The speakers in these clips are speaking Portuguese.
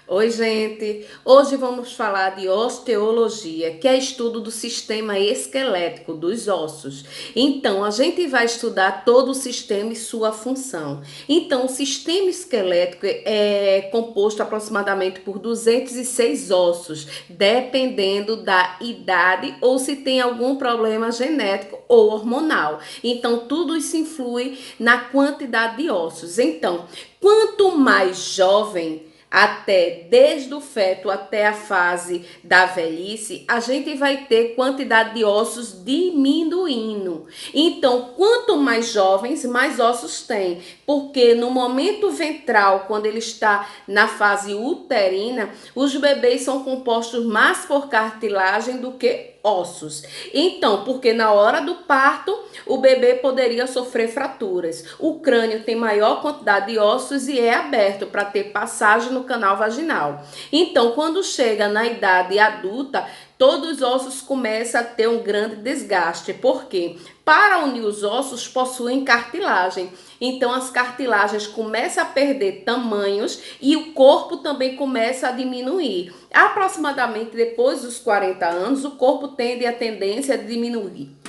Oi, gente! Hoje vamos falar de osteologia, que é estudo do sistema esquelético dos ossos. Então, a gente vai estudar todo o sistema e sua função. Então, o sistema esquelético é composto aproximadamente por 206 ossos, dependendo da idade ou se tem algum problema genético ou hormonal. Então, tudo isso influi na quantidade de ossos. Então, quanto mais jovem, até desde o feto até a fase da velhice, a gente vai ter quantidade de ossos diminuindo. Então, quanto mais jovens, mais ossos tem, porque no momento ventral, quando ele está na fase uterina, os bebês são compostos mais por cartilagem do que ossos. Então, porque na hora do parto, o bebê poderia sofrer fraturas. O crânio tem maior quantidade de ossos e é aberto para ter passagem no canal vaginal. Então, quando chega na idade adulta, todos os ossos começam a ter um grande desgaste. Por quê? Para unir os ossos, possuem cartilagem. Então, as cartilagens começam a perder tamanhos e o corpo também começa a diminuir. Aproximadamente depois dos 40 anos, o corpo tende a tendência de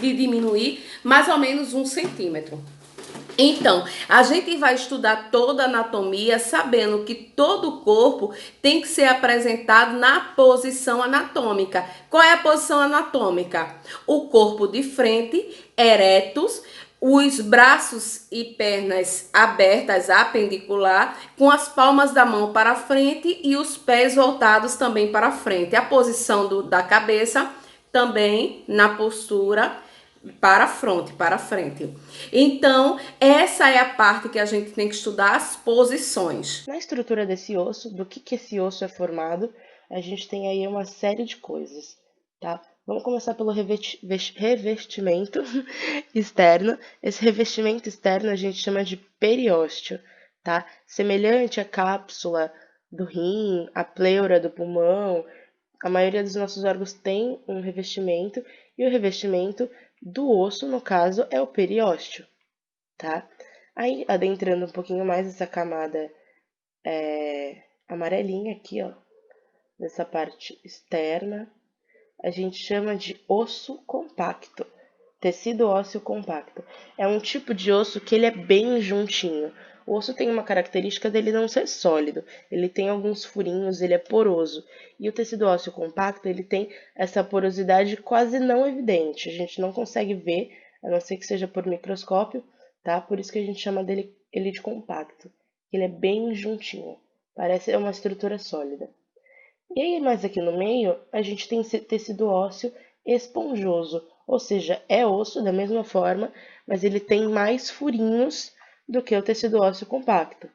diminuir mais ou menos 1 centímetro. Então, a gente vai estudar toda a anatomia, sabendo que todo o corpo tem que ser apresentado na posição anatômica. Qual é a posição anatômica? O corpo de frente, eretos, os braços e pernas abertas, apendicular, com as palmas da mão para frente e os pés voltados também para frente. A posição da cabeça também na postura para frente. Então, essa é a parte que a gente tem que estudar as posições. Na estrutura desse osso, do que esse osso é formado, a gente tem aí uma série de coisas, tá? Vamos começar pelo revestimento externo. Esse revestimento externo a gente chama de periósteo, tá? Semelhante à cápsula do rim, à pleura do pulmão, a maioria dos nossos órgãos tem um revestimento, e o revestimento do osso, no caso, é o periósteo, tá? Aí, adentrando um pouquinho mais essa camada amarelinha aqui, ó, nessa parte externa, a gente chama de osso compacto, tecido ósseo compacto. É um tipo de osso que ele é bem juntinho. O osso tem uma característica dele não ser sólido, ele tem alguns furinhos, ele é poroso. E o tecido ósseo compacto, ele tem essa porosidade quase não evidente, a gente não consegue ver, a não ser que seja por microscópio, tá? Por isso que a gente chama ele de compacto. Ele é bem juntinho, parece uma estrutura sólida. E aí, mais aqui no meio, a gente tem tecido ósseo esponjoso, ou seja, é osso da mesma forma, mas ele tem mais furinhos do que o tecido ósseo compacto,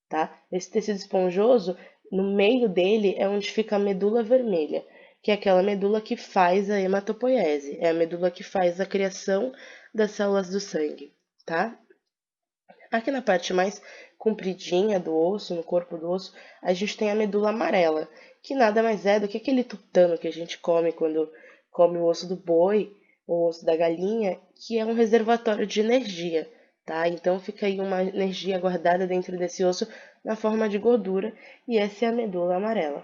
tá? Esse tecido esponjoso, no meio dele é onde fica a medula vermelha, que é aquela medula que faz a hematopoiese, é a medula que faz a criação das células do sangue, tá? Aqui na parte mais compridinha do osso, no corpo do osso, a gente tem a medula amarela, que nada mais é do que aquele tutano que a gente come quando come o osso do boi, o osso da galinha, que é um reservatório de energia, tá? Então fica aí uma energia guardada dentro desse osso na forma de gordura, e essa é a medula amarela.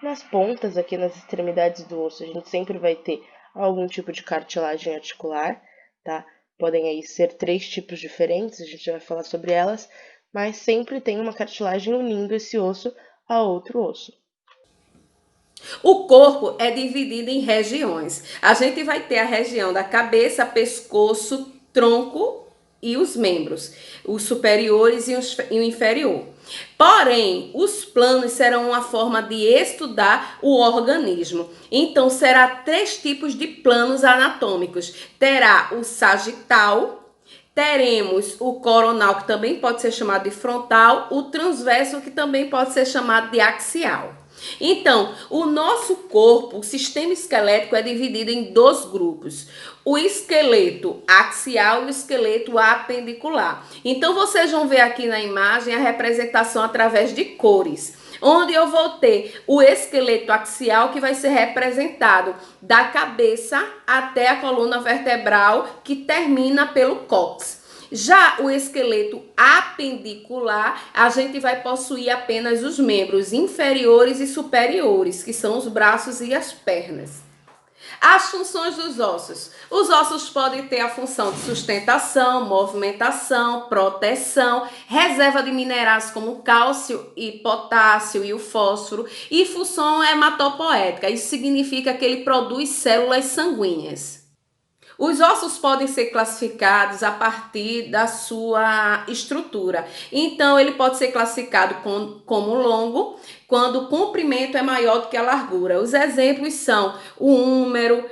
Nas pontas, aqui nas extremidades do osso, a gente sempre vai ter algum tipo de cartilagem articular, tá? Podem aí ser 3 tipos diferentes, a gente já vai falar sobre elas, mas sempre tem uma cartilagem unindo esse osso a outro osso. O corpo é dividido em regiões. A gente vai ter a região da cabeça, pescoço, tronco e os membros, os superiores e o inferior. Porém, os planos serão uma forma de estudar o organismo. Então, será 3 tipos de planos anatômicos. Terá o sagital, teremos o coronal, que também pode ser chamado de frontal, o transverso, que também pode ser chamado de axial. Então, o nosso corpo, o sistema esquelético é dividido em 2 grupos: o esqueleto axial e o esqueleto apendicular. Então, vocês vão ver aqui na imagem a representação através de cores, onde eu vou ter o esqueleto axial, que vai ser representado da cabeça até a coluna vertebral, que termina pelo cóccix. Já o esqueleto apendicular, a gente vai possuir apenas os membros inferiores e superiores, que são os braços e as pernas. As funções dos ossos. Os ossos podem ter a função de sustentação, movimentação, proteção, reserva de minerais como o cálcio e potássio e o fósforo, e função hematopoética. Isso significa que ele produz células sanguíneas. Os ossos podem ser classificados a partir da sua estrutura. Então, ele pode ser classificado como longo, quando o comprimento é maior do que a largura. Os exemplos são o húmero,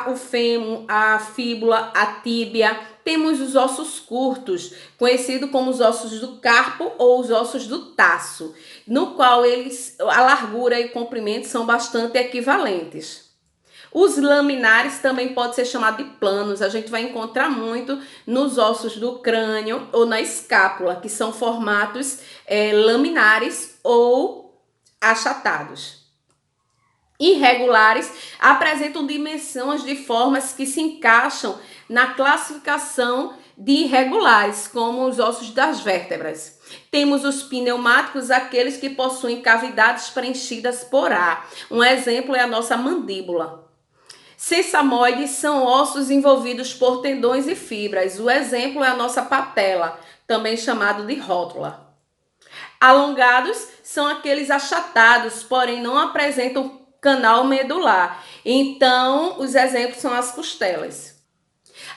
o fêmur, a fíbula, a tíbia. Temos os ossos curtos, conhecidos como os ossos do carpo ou os ossos do taço, no qual a largura e o comprimento são bastante equivalentes. Os laminares também pode ser chamado de planos. A gente vai encontrar muito nos ossos do crânio ou na escápula, que são formatos laminares ou achatados. Irregulares apresentam dimensões de formas que se encaixam na classificação de irregulares, como os ossos das vértebras. Temos os pneumáticos, aqueles que possuem cavidades preenchidas por ar. Um exemplo é a nossa mandíbula. Sesamoides são ossos envolvidos por tendões e fibras. O exemplo é a nossa patela, também chamado de rótula. Alongados são aqueles achatados, porém não apresentam canal medular. Então, os exemplos são as costelas.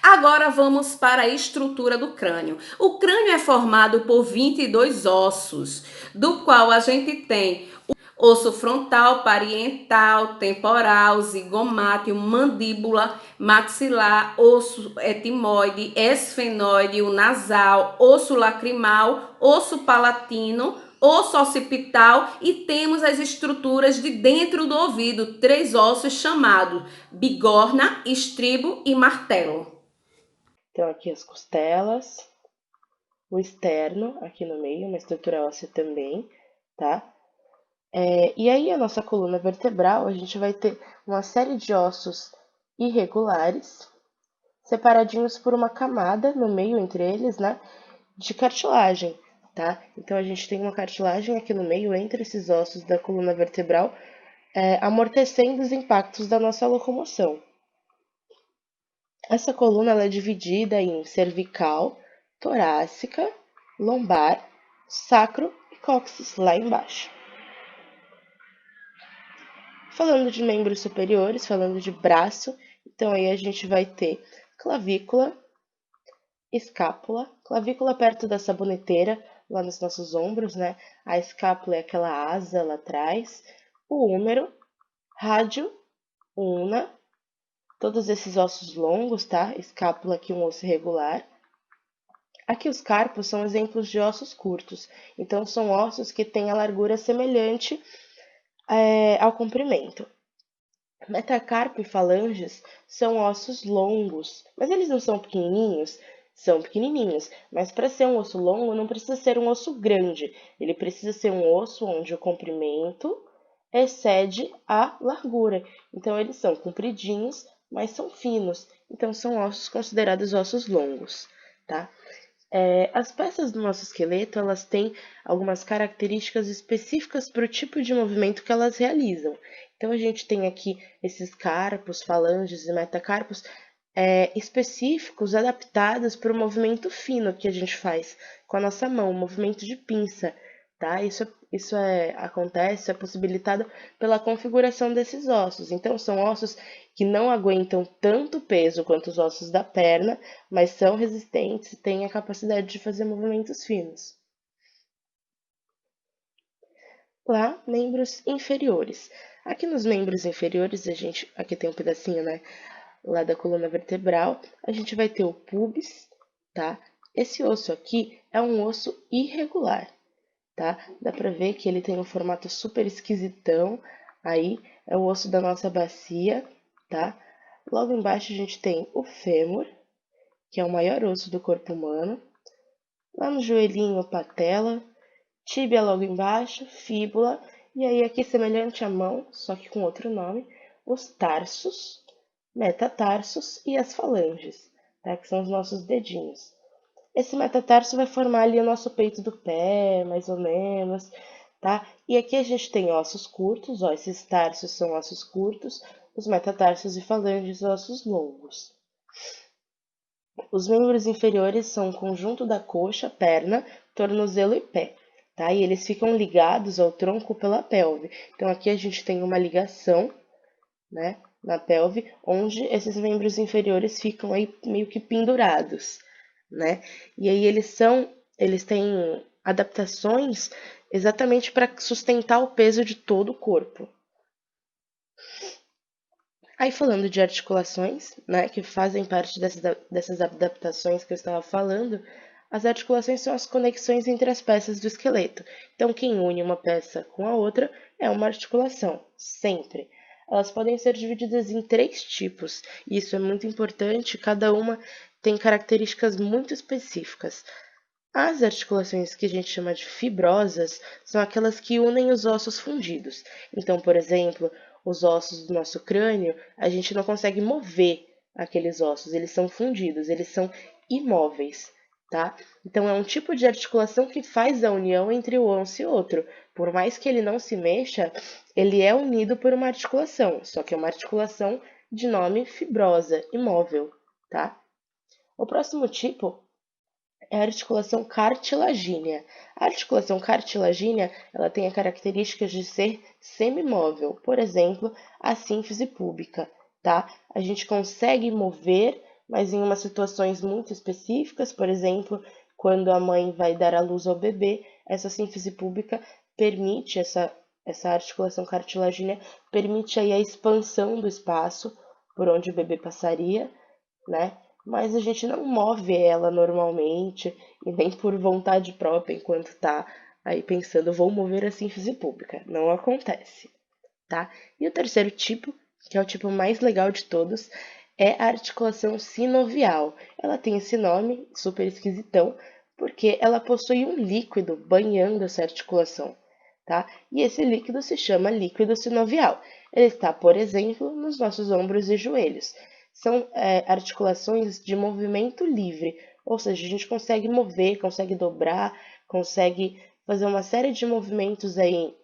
Agora vamos para a estrutura do crânio. O crânio é formado por 22 ossos, do qual a gente tem osso frontal, parietal, temporal, zigomático, mandíbula, maxilar, osso etimoide, esfenoide, o nasal, osso lacrimal, osso palatino, osso occipital e temos as estruturas de dentro do ouvido, 3 ossos chamados bigorna, estribo e martelo. Então, aqui as costelas, o externo, aqui no meio, uma estrutura óssea também, tá? E aí, a nossa coluna vertebral, a gente vai ter uma série de ossos irregulares, separadinhos por uma camada no meio entre eles, né? De cartilagem, tá? Então, a gente tem uma cartilagem aqui no meio entre esses ossos da coluna vertebral, amortecendo os impactos da nossa locomoção. Essa coluna ela é dividida em cervical, torácica, lombar, sacro e cóccix lá embaixo. Falando de membros superiores, falando de braço, então aí a gente vai ter clavícula, escápula, clavícula perto da saboneteira, lá nos nossos ombros, né? A escápula é aquela asa lá atrás, o húmero, rádio, una, todos esses ossos longos, tá? Escápula aqui um osso irregular. Aqui os carpos são exemplos de ossos curtos, então são ossos que têm a largura semelhante ao comprimento. Metacarpo e falanges são ossos longos, mas eles não são pequenininhos? São pequenininhos, mas para ser um osso longo não precisa ser um osso grande, ele precisa ser um osso onde o comprimento excede a largura. Então eles são compridinhos, mas são finos, então são ossos considerados ossos longos, tá? As peças do nosso esqueleto, elas têm algumas características específicas para o tipo de movimento que elas realizam. Então, a gente tem aqui esses carpos, falanges e metacarpos específicos, adaptados para o movimento fino que a gente faz com a nossa mão, o movimento de pinça, tá? Isso acontece, é possibilitado pela configuração desses ossos. Então, são ossos que não aguentam tanto peso quanto os ossos da perna, mas são resistentes e têm a capacidade de fazer movimentos finos. Lá, membros inferiores. Aqui nos membros inferiores, aqui tem um pedacinho, né, lá da coluna vertebral, a gente vai ter o pubis, tá? Esse osso aqui é um osso irregular, tá? Dá pra ver que ele tem um formato super esquisitão, aí é o osso da nossa bacia, tá? Logo embaixo a gente tem o fêmur, que é o maior osso do corpo humano. Lá no joelhinho, patela, tíbia logo embaixo, fíbula, e aí aqui semelhante à mão, só que com outro nome, os tarsos, metatarsos e as falanges, tá? Que são os nossos dedinhos. Esse metatarso vai formar ali o nosso peito do pé, mais ou menos, tá? E aqui a gente tem ossos curtos, ó, esses tarsos são ossos curtos, os metatarsos e falanges, ossos longos. Os membros inferiores são o conjunto da coxa, perna, tornozelo e pé, tá? E eles ficam ligados ao tronco pela pelve. Então aqui a gente tem uma ligação, né, na pelve, onde esses membros inferiores ficam aí meio que pendurados, né? E aí eles têm adaptações exatamente para sustentar o peso de todo o corpo. Aí falando de articulações, né, que fazem parte dessas adaptações que eu estava falando, as articulações são as conexões entre as peças do esqueleto. Então, quem une uma peça com a outra é uma articulação, sempre. Elas podem ser divididas em 3 tipos, e isso é muito importante, cada uma tem características muito específicas. As articulações que a gente chama de fibrosas são aquelas que unem os ossos fundidos. Então, por exemplo, os ossos do nosso crânio, a gente não consegue mover aqueles ossos, eles são fundidos, eles são imóveis, tá? Então, é um tipo de articulação que faz a união entre o osso e outro. Por mais que ele não se mexa, ele é unido por uma articulação, só que é uma articulação de nome fibrosa, imóvel, tá? O próximo tipo é a articulação cartilagínea. A articulação cartilagínea, ela tem a característica de ser semimóvel, por exemplo, a sínfise púbica, tá? A gente consegue mover, mas em umas situações muito específicas, por exemplo, quando a mãe vai dar à luz ao bebê, essa sínfise púbica permite essa articulação cartilagínea permite aí a expansão do espaço por onde o bebê passaria, né? Mas a gente não move ela normalmente e nem por vontade própria enquanto tá aí pensando, vou mover a sínfise pública. Não acontece, tá? E o terceiro tipo, que é o tipo mais legal de todos, é a articulação sinovial. Ela tem esse nome super esquisitão porque ela possui um líquido banhando essa articulação, tá? E esse líquido se chama líquido sinovial. Ele está, por exemplo, nos nossos ombros e joelhos. São articulações de movimento livre, ou seja, a gente consegue mover, consegue dobrar, consegue fazer uma série de movimentos aí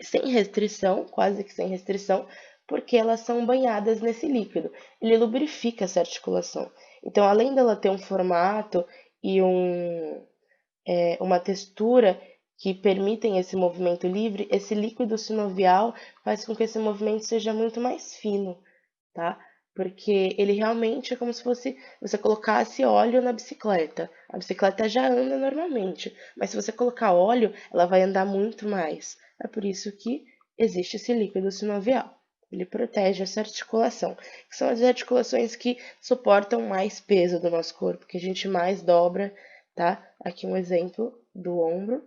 sem restrição, quase que sem restrição, porque elas são banhadas nesse líquido. Ele lubrifica essa articulação. Então, além dela ter um formato e uma textura que permitem esse movimento livre, esse líquido sinovial faz com que esse movimento seja muito mais fino, tá? Porque ele realmente é como se fosse você colocasse óleo na bicicleta. A bicicleta já anda normalmente, mas se você colocar óleo, ela vai andar muito mais. É por isso que existe esse líquido sinovial. Ele protege essa articulação, que são as articulações que suportam mais peso do nosso corpo, que a gente mais dobra, tá? Aqui um exemplo do ombro,